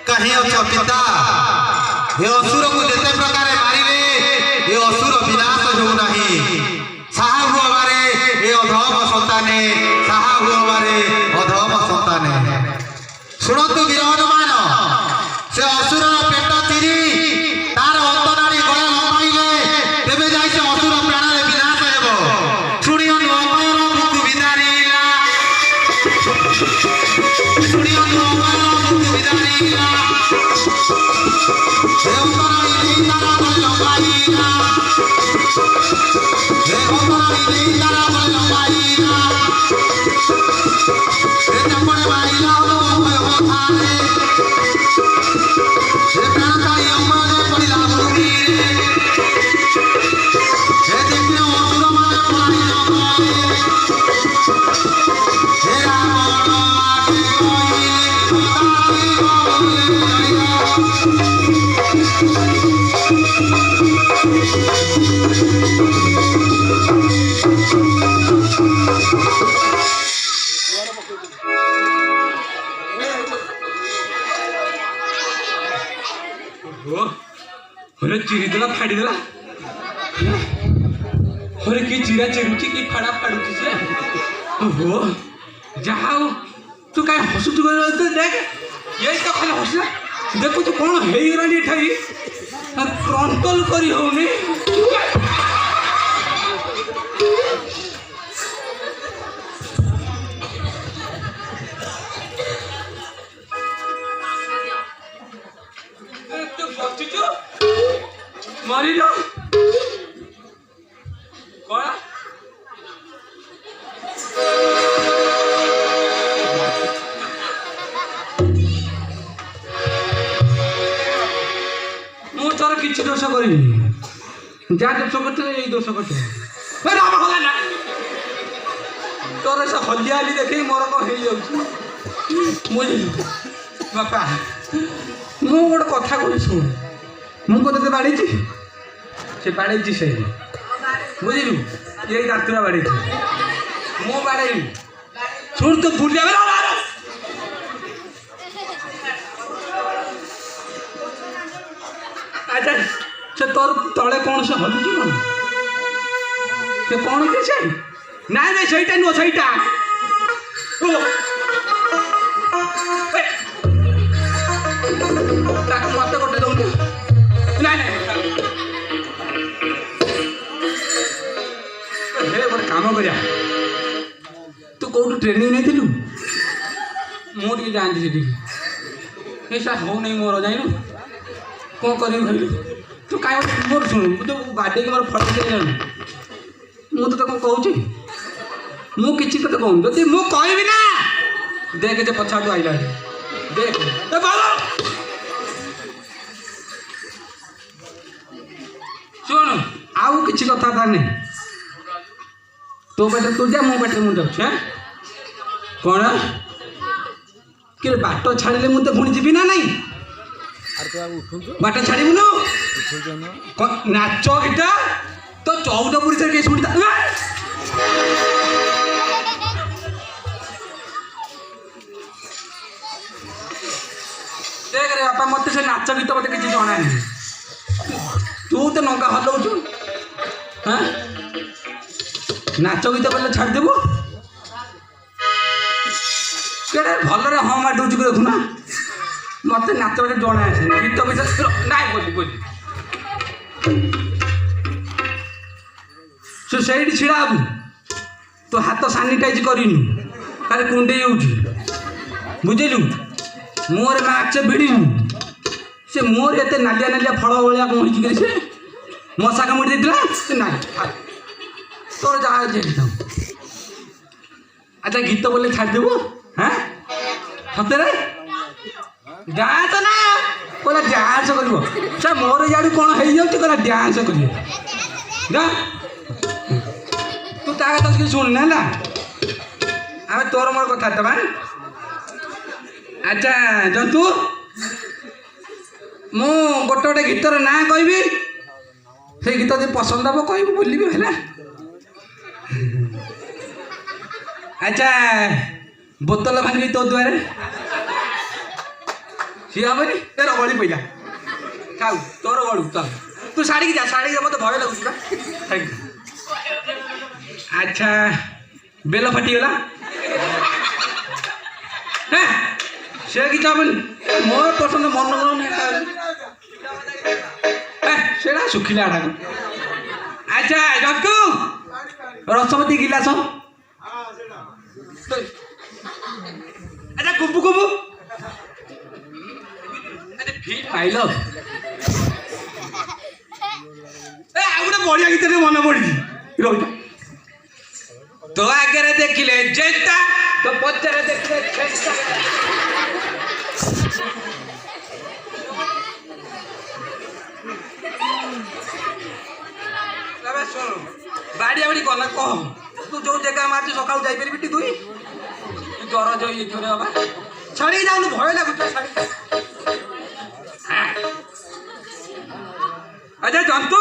कहीं अच्छा पिता हे असुर को जेते प्रकार मारिले हे असुर विनाश हो नहीं साहा हुआ हमारे हे अधम संताने साहा हुआ हमारे अधम संताने सुनतु वीरहन मान से असुर पेट चिरी तार अंतनाड़ी गला लंबाइले तेबे जाई से असुर प्राण रे विनाश हेबो सुनियनु अमर मुक्ति विदारीला सुनियनु अमर मुक्ति विदारीला हे अंतनाड़ी तारा गला लंबाइला हे अंतनाड़ी तारा गला लंबाइला हे चपड़े मारिला हो भय थारे हे प्राणकाई अमर पड़िला भूमि रे हे देखियो असुर माने पड़ाई लंबाई हे रावण आगे कोई ताई बोले जाइया अरे चिरी देला फाड़ी देला अरे की चिरा चिरुची की फाड़ा फाड़ुची से ओहो जाओ तू काय हसुतु तो देख ये तो खाली हसला देखो तू कौन हेई रानी ठाई कंट्रोल करी होनी मारी लो कौन मु तोर किछि दोष करिनी जा दोष करते यही दोष करते राम होला ना तोर से हलियाली देखी मोर को हे जाउछ मुझे बापा मु गोटे कथा कहि सुन मु को ते बाड़ी से बाड़ी से बुझलु ये डाक्तरा बाड़ी मु बाड़ी सुन तो भूल जावे अच्छा से तोर तले कौन से हलु की मन से कौन के से नहीं नहीं सहीटा नो सहीटा ताको मत गोटे दउन नहीं नहीं हे गोटे काम करिया तू कौटू ट्रेनिंग नहीं थिलु मुझे जानती से ऐसा हो नहीं मोर जाइन कौन कर तू कहीं मोर शुणु तो बाटे मोर फट जान मुझे तो कौन कहूँ मुझे तो कहूँ जदि मु कहबी ना देख जे पछा तू आइला देख शुण आउ किसी कथा था नहीं तो बेटे तू जा मो बेटे मुझे जाऊँ कौन कि बाट छाड़े मुझे पुणी जी ना नहीं बाट छाड़ू नाच गीता तो 14 पुरी से शुणता देख रे बापा मत से नाच गीत मत किसी जना नहीं तू तो नंका हलौचु हाँ नाच गीत बोले छाड़देबू केड़े भलरे हाँ मार दूची देखुना मत नाच बाटे जଣା आसे गीत पैसा ना बोली बोली से सही छिड़ा हबू तो हाथ सानिटाइज करनु खाली कुंडे बुझेलु मोर माछ भिड़ू से मोर एत नालिया नालिया फल भाया कौन हो से मशा कामुड़ी देता ना तोर जहाँ अच्छा गीत बोले छाड़देबू हाँ सतरे डांस ना कहला डांस कर मोर इाड़ू कौन हो जाए कहला डांस कर जा तू ता कथा କିଛି ଶୁଣିନା ହେଲା ଆମେ ତୋର ମୋର କଥା ହେବା ଆଚ୍ଛା ଜନ୍ତୁ ମୁଁ ଗୋଟେ ଗୀତର ନାଁ କହିବି ସେଇ ଗୀତ ଯଦି ପସନ୍ଦ ହେବ କହିବୁ ବୋଲିବି ହେଲା ଆଚ୍ଛା ବୋତଲ ଭାଙ୍ଗି ତୋ ଦୁଆରେ ସିଏ ହବନି ତୋର ଗଳି ପଇଲା ଖାଉ ତୋର ଗଳୁ ଚାଲ ତୁ ଶାଢ଼ୀକି ଯା ଶାଢ଼ୀକି ମୋତେ ଭୟ ଲାଗୁଛି ବା ଆଚ୍ଛା ବେଲ ଫାଟିଗଲା ସେ କିଛି ହବନି ମୋର ପସନ୍ଦ ମନ ସେଟା ଶୁଖିଲା ଆଡ଼ାକୁ ଆଚ୍ଛା ଜନ୍ତୁ ରସମତି ଗିଲାସ ଆଚ୍ଛା କୁବୁ କୁବୁ ପାଇଲ ଆଉ ଗୋଟେ ବଢିଆ ଗୀତରେ ମନେ ପଡିଛି ରହୁଛ ତୋ ଆଗରେ ଦେଖିଲେ ଜେତା ତୋ ପଛରେ ଦେଖିଲେ ବାଡି ବାଡି କଲା କହ ତୁ ଯୋଉ ଜାଗା ମାରୁଛୁ ସକାଳୁ ଯାଇପାରିବି ଟି ତୁଇ ଜ୍ୱର ଜଇ ଥରେ ହବା ଛାଡିକି ଯାଉନୁ ଭୟ ଲାଗୁଛି ଛାଡି ଆଚ୍ଛା ଜନ୍ତୁ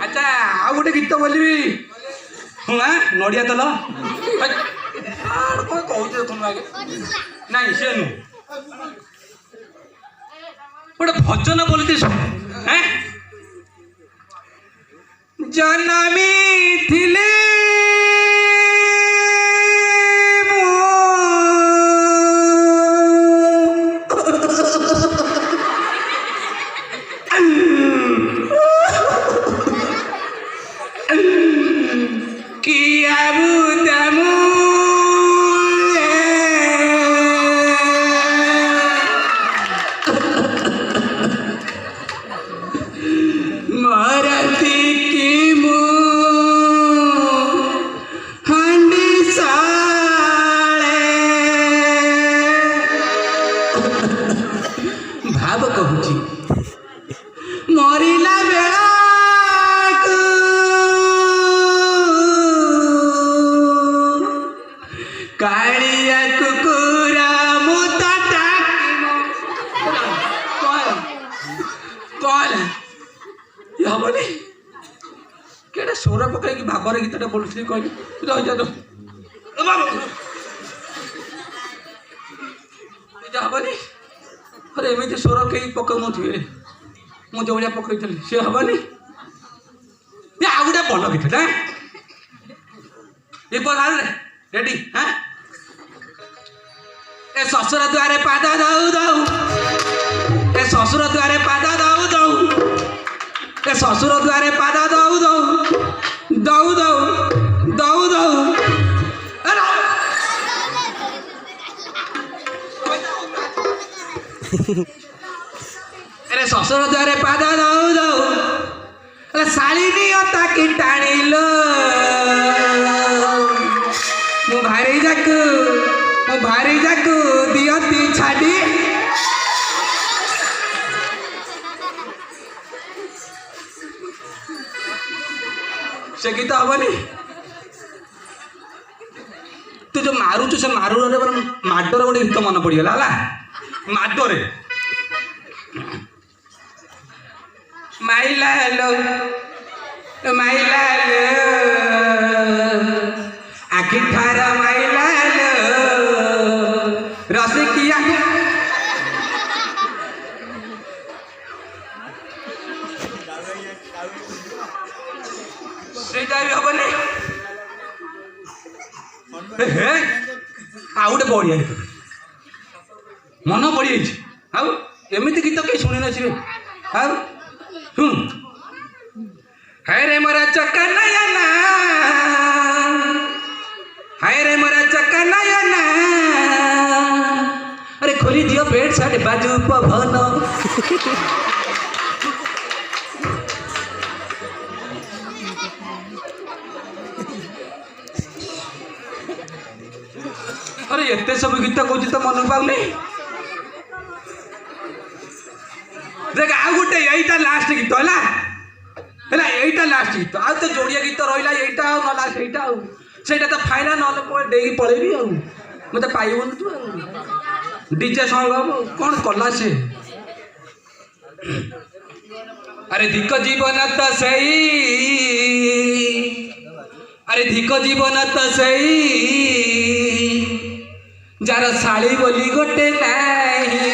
ଆଚ୍ଛା ଆଉ ଗୋଟେ ଗୀତ ବୋଲିବି ହଁ ନଡ଼ିଆ ତେଲ କ'ଣ କହୁଛୁ ଦେଖୁନୁ ଆଗେ ନାଇଁ ସେ ନୁହଁ ଗୋଟେ ଭଜନ ବୋଲିଛି ଜନମି ଥିଲେ ହବନି କେଟା ସ୍ୱର ପକାଇକି ଭାବରେ ଗୀତଟା ବୋଲୁଥିଲି କହିଲି ରହିଯା ଏଇଟା ହବନି ଆରେ ଏମିତି ସ୍ୱର କେହି ପକାଉନଥିବେ ମୁଁ ଯୋଉଭଳିଆ ପକାଇଥିଲି ସେ ହବନି ଆଉ ଗୋଟେ ଭଲ ଗୀତଟା ରେଡି ହଁ ଏ ଶ୍ୱଶୁର ଦ୍ୱାରେ ପାଦ ଦଉ ଦଉ ଏ ଶ୍ୱଶୁର ଦ୍ୱାରେ ପାଦ ଦଉ ଦଉ ଏ ଶ୍ୱଶୁର ଦ୍ୱାରେ ପାଦ ଦଉ ଦଉ ଦଉ ଦଉ ଦଉ ଦଉ ଆରେ ଶ୍ୱଶୁର ଦ୍ୱାରେ ପାଦ ଦଉ ଦଉ ଶାଳିନୀ ତାକି ଟାଣିଲ ମୁଁ ଭାରି ଯାକୁ ଦିଅନ୍ତି ଛାଡ଼ି ସେ ଗୀତ ହବନି ତୁ ଯୋଉ ମାରୁଛୁ ସେ ମାରୁରେ ମାଡରେ ଗୋଟେ ଗୀତ ମନେ ପଡିଗଲା ହେଲା ମାଡରେ ମାଇଲା ଆଖି ଠାର ମାଇଲା ରସିକିଆ ସେଇଟା ବି ହବନି ଆଉ ଗୋଟେ ବଢିଆ ଗୀତ ମନ ପଡିଯାଇଛି ଆଉ ଏମିତି ଗୀତ କେହି ଶୁଣି ନଥିବେ ଆଉ हाय रे मोरा चक्का नयना हाय रे मोरा चक्का नयना अरे खोली दियो पेट साढ़े बाजू पवन अरे एते सब गीत कहूँ तो मन पाऊनी देख आ गोटे यहीटा लास्ट गीत है यहीटा लास्ट गीत आ तो जोड़िया गीत रहा यहीटा ना लास्ट यहीटा आईटा तो फाइनाल ना डेगी पलैबी मत पाइबन तू डीजे सॉन्ग हम कौन कला से अरे धिक जीवन तो सही अरे धिक जीवन तो सही जार शाली बोली गोटे नहीं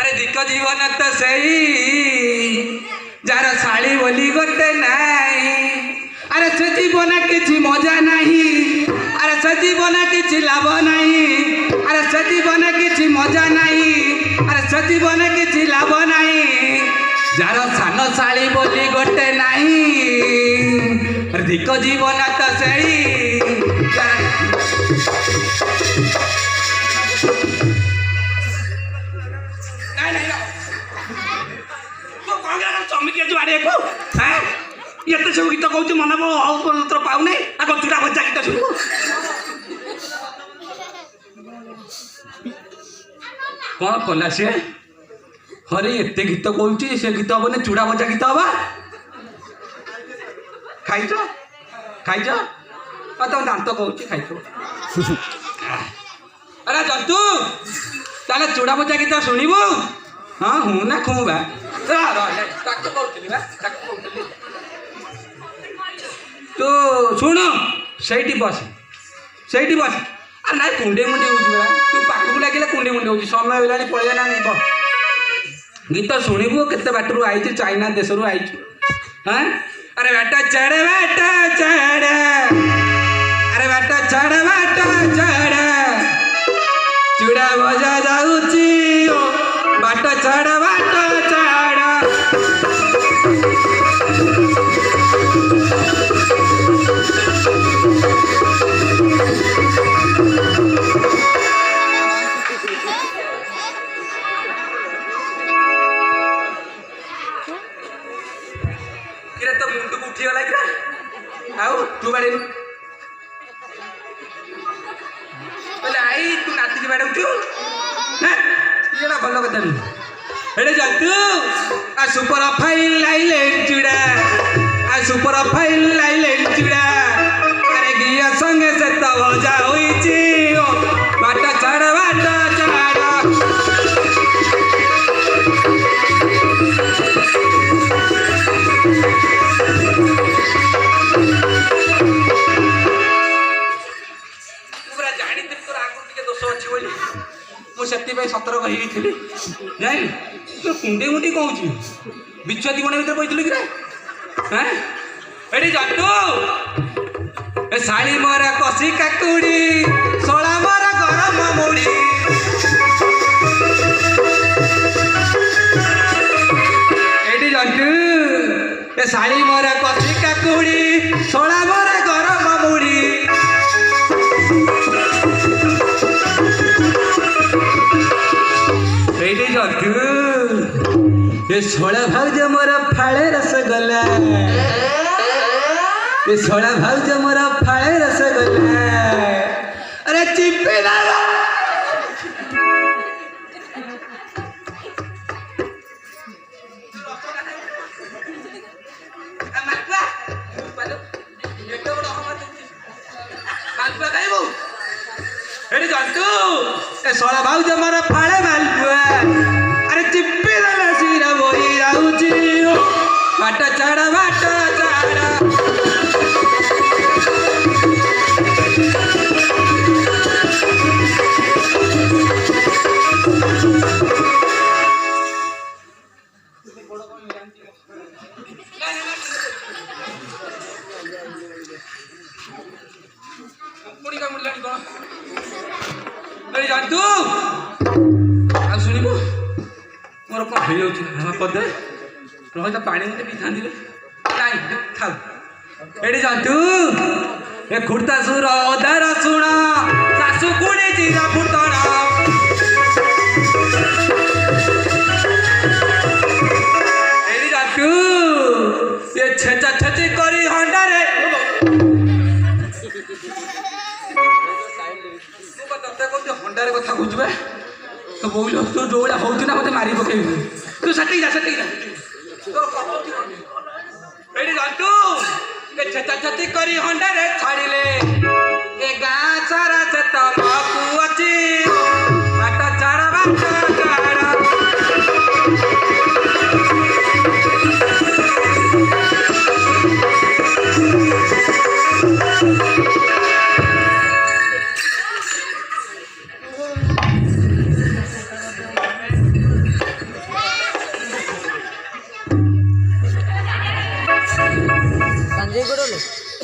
अरे धिक जीवन तो सही जार शाली बोली गोटे नहीं अरे से जीवन किसी मजा नहीं अरे से जीवन किसी लाभ नहीं अरे से जीवन किसी मजा नहीं अरे से जीवन किसी लाभ नहीं जार सान शाली बोली गोटे नहीं अरे धिक जीवन तो सही ये सब गीत कौच मन पाऊना आग चूड़ा भजा गीत शुणु कौन कला सी हरे एत गीत कौच से गीत हम चूड़ा भजा गीत हवा खाई खाई तुम दांत कौच खाई अरे जंतु ताले चूड़ा भजा गीत शुणु हाँ हूँ ना खूँ बा तो शुण से बस अरे ना कुंडे मुंडे हो तू पाखक लगे कुंडे मुंडे हो समय होगा पलैना गीत शुणबू केते बाटर आई चाइना देश रू आई हाँ अरे बेटा चढ़ अरे बेटा चढ़ चूड़ा भजा जाऊची बाट चढ़ तो मुंड को उठी गला आउ तू बाड़े बोले आई तू नाती बाड़ू ये भल कथा नुहे जतु आ सुपर फाइल लाइले चूड़ा आ सुपर फाइल लाइले चूड़ा अरे गिया संगे से तो भजा होइची बाट चढ़ मुझे सतर्क हो जान तो कुंडे मुंडी कौच बिछुआ दी भर कहती कि हाँ ये जतु शाली मोर कसी काकुड़ी सोला मोर गरम मुड़ी ये जतु शाली मोर कसी काकुड़ी सोला मोर गरम मुड़ी ये सोला भाउज मोर फाड़े रसगोल्ला ये सोला भाउज मोर फाड़े रसगोल्ला अरे चिप्पे दादा सोला भाउज मोर फाड़े मालपुआ अरे चिप्पी दादा सीरा बोई जाऊची बाट चढ़ जंतु शुणु मोर कौन हो करदे रही तो पानी मुझे पी था खाऊ ये जंतु ए खुर्ता सुर अदा रसुण सासु कुड़ी जीरा फुटण ये जंतु ये छेचा छेची करी हंडारे ବୋଇଲ ତୁ ଯୋଉଭଳିଆ ହଉଛୁ ନା ମତେ ମାରି ପକେଇବୁ ତୁ ସେଠିକି ଯା ଏଇଠି ଜାଣିଛୁ ଛେଚା ଛେଚି କରି ହଣ୍ଡାରେ ଛାଡ଼ିଲେ ଏ ଗାଁ ସାରା ସେତ ବାପୁ ଅଛି ବାଟ ଛାଡ଼ ବାଟ ଛାଡ଼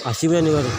ଆସିବେନି ଘରେ